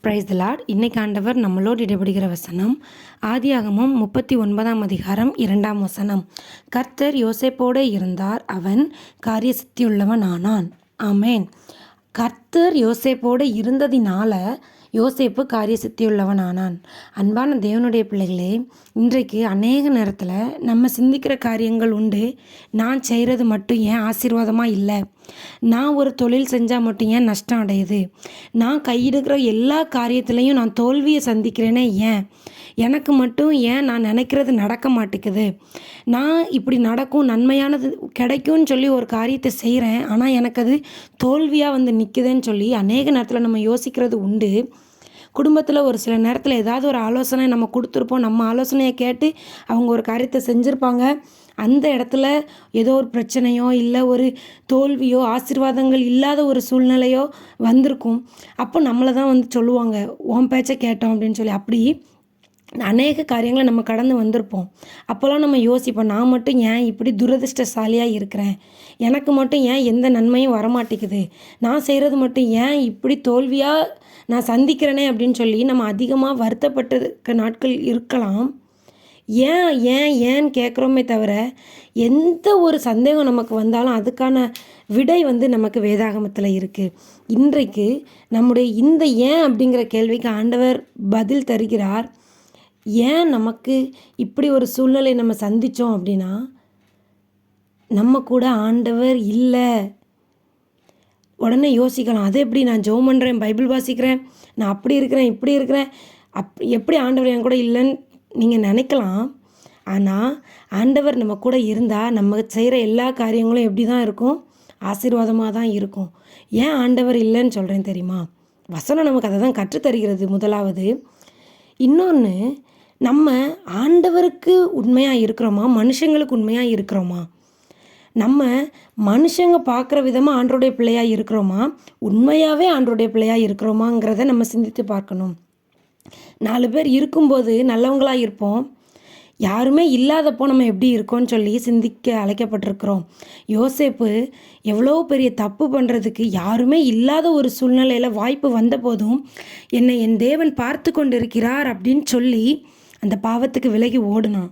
Praise the Lord. இன்னைக்கு ஆண்டவர் நம்மளோடு இடைபடுகிற வசனம் ஆதியாகமம் 39ஆம் அதிகாரம் 2ஆம் வசனம். கர்த்தர் யோசேப்போடு இருந்தார், அவன் காரிய சித்தியுள்ளவன் ஆனான். ஆமேன். கர்த்தர் யோசேப்போடு இருந்ததினால யோசேப்பு காரிய சித்தியுள்ளவன் ஆனான். அன்பான தேவனுடைய பிள்ளைகளே, இன்றைக்கு அநேக நேரத்தில் நம்ம சிந்திக்கிற காரியங்கள் உண்டு. நான் செய்கிறது மட்டும் ஏன் ஆசீர்வாதமாக இல்லை, நான் ஒரு தொழில் செஞ்சால் மட்டும் ஏன் நஷ்டம் அடையுது, நான் கையிடுகிற எல்லா காரியத்துலேயும் நான் தோல்வியை சந்திக்கிறேனே ஏன், எனக்கு மட்டும் ஏன் நான் நினைக்கிறது நடக்க மாட்டேங்குது, நான் இப்படி நடக்கும் நன்மையானது கிடைக்கும்னு சொல்லி ஒரு காரியத்தை செய்கிறேன், ஆனால் எனக்கு அது தோல்வியாக வந்து நிற்குதுன்னு சொல்லி அநேக நேரத்தில் நம்ம யோசிக்கிறது உண்டு. குடும்பத்தில் ஒரு சில நேரத்தில் ஏதாவது ஒரு ஆலோசனை நம்ம கொடுத்துருப்போம், நம்ம ஆலோசனையை கேட்டு அவங்க ஒரு காரியத்தை செஞ்சுருப்பாங்க. அந்த இடத்துல ஏதோ ஒரு பிரச்சனையோ இல்லை ஒரு தோல்வியோ ஆசீர்வாதங்கள் இல்லாத ஒரு சூழ்நிலையோ வந்திருக்கும். அப்போ நம்மளை தான் வந்து சொல்லுவாங்க, உன் பேச்சை கேட்டோம் அப்படின்னு சொல்லி. அப்படி அநேக காரியங்களை நம்ம கடந்து வந்திருப்போம். அப்போல்லாம் நம்ம யோசிப்போம், நான் மட்டும் ஏன் இப்படி துரதிர்ஷ்டசாலியாக இருக்கிறேன், எனக்கு மட்டும் ஏன் எந்த நன்மையும் வரமாட்டேங்குது, நான் செய்கிறது மட்டும் ஏன் இப்படி தோல்வியாக நான் சந்திக்கிறேனே அப்படின்னு சொல்லி நம்ம அதிகமாக வருத்தப்பட்ட நாட்கள் இருக்கலாம். ஏன் ஏன் ஏன்னு கேட்குறோமே தவிர, எந்த ஒரு சந்தேகம் நமக்கு வந்தாலும் அதுக்கான விடை வந்து நமக்கு வேதாகமத்தில் இருக்குது. இன்றைக்கு நம்முடைய இந்த ஏன் அப்படிங்கிற கேள்விக்கு ஆண்டவர் பதில் தருகிறார். ஏன் நமக்கு இப்படி ஒரு சூழ்நிலை நம்ம சந்தித்தோம் அப்படின்னா, நம்ம கூட ஆண்டவர் இல்லை. உடனே யோசிக்கலாம், அது எப்படி, நான் ஜெபம் பண்ணுறேன், பைபிள் வாசிக்கிறேன், நான் அப்படி இருக்கிறேன் இப்படி இருக்கிறேன், எப்படி ஆண்டவர் என் கூட இல்லைன்னு நீங்கள் நினைக்கலாம். ஆனால் ஆண்டவர் நம்ம கூட இருந்தால் நம்ம செய்கிற எல்லா காரியங்களும் எப்படி தான் இருக்கும், ஆசீர்வாதமாக தான் இருக்கும். ஏன் ஆண்டவர் இல்லைன்னு சொல்கிறேன் தெரியுமா? வசனம் நமக்கு அதை தான் கற்றுத்தருகிறது முதலாவது. இன்னொன்று, நம்ம ஆண்டவருக்கு உண்மையாக இருக்கிறோமா, மனுஷங்களுக்கு உண்மையாக இருக்கிறோமா, நம்ம மனுஷங்க பார்க்குற விதமாக ஆண்டவருடைய பிள்ளையாக இருக்கிறோமா, உண்மையாகவே ஆண்டவருடைய பிள்ளையாக இருக்கிறோமாங்கிறத நம்ம சிந்தித்து பார்க்கணும். 4 பேர் இருக்கும்போது நல்லவங்களாக இருப்போம், யாருமே இல்லாதப்போ நம்ம எப்படி இருக்கோன்னு சொல்லி சிந்திக்க அழைக்கப்பட்டிருக்கிறோம். யோசேப்பு எவ்வளோ பெரிய தப்பு பண்ணுறதுக்கு யாருமே இல்லாத ஒரு சூழ்நிலையில் வாய்ப்பு வந்த போதும் என்னை என் தேவன் பார்த்து கொண்டு இருக்கிறார் அப்படின்னு சொல்லி அந்த பாவத்துக்கு விலகி ஓடினான்.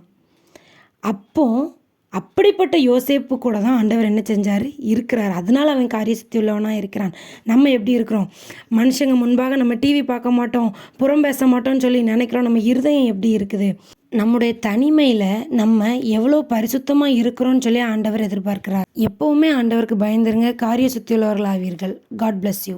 அப்படிப்பட்ட யோசேப்பு கூட தான் ஆண்டவர் என்ன செஞ்சார், இருக்கிறார். அதனால் அவன் காரிய சித்தி உள்ளவனாக இருக்கிறான். நம்ம எப்படி இருக்கிறோம், மனுஷங்க முன்பாக நம்ம டிவி பார்க்க மாட்டோம், புறம் பேச மாட்டோம்னு சொல்லி நினைக்கிறோம். நம்ம இருதயம் எப்படி இருக்குது, நம்முடைய தனிமையில் நம்ம எவ்வளோ பரிசுத்தமாக இருக்கிறோன்னு சொல்லி ஆண்டவர் எதிர்பார்க்கிறார். எப்போவுமே ஆண்டவருக்கு பயந்துருங்க, காரிய சுத்தியுள்ளவர்கள் ஆவீர்கள். God bless you.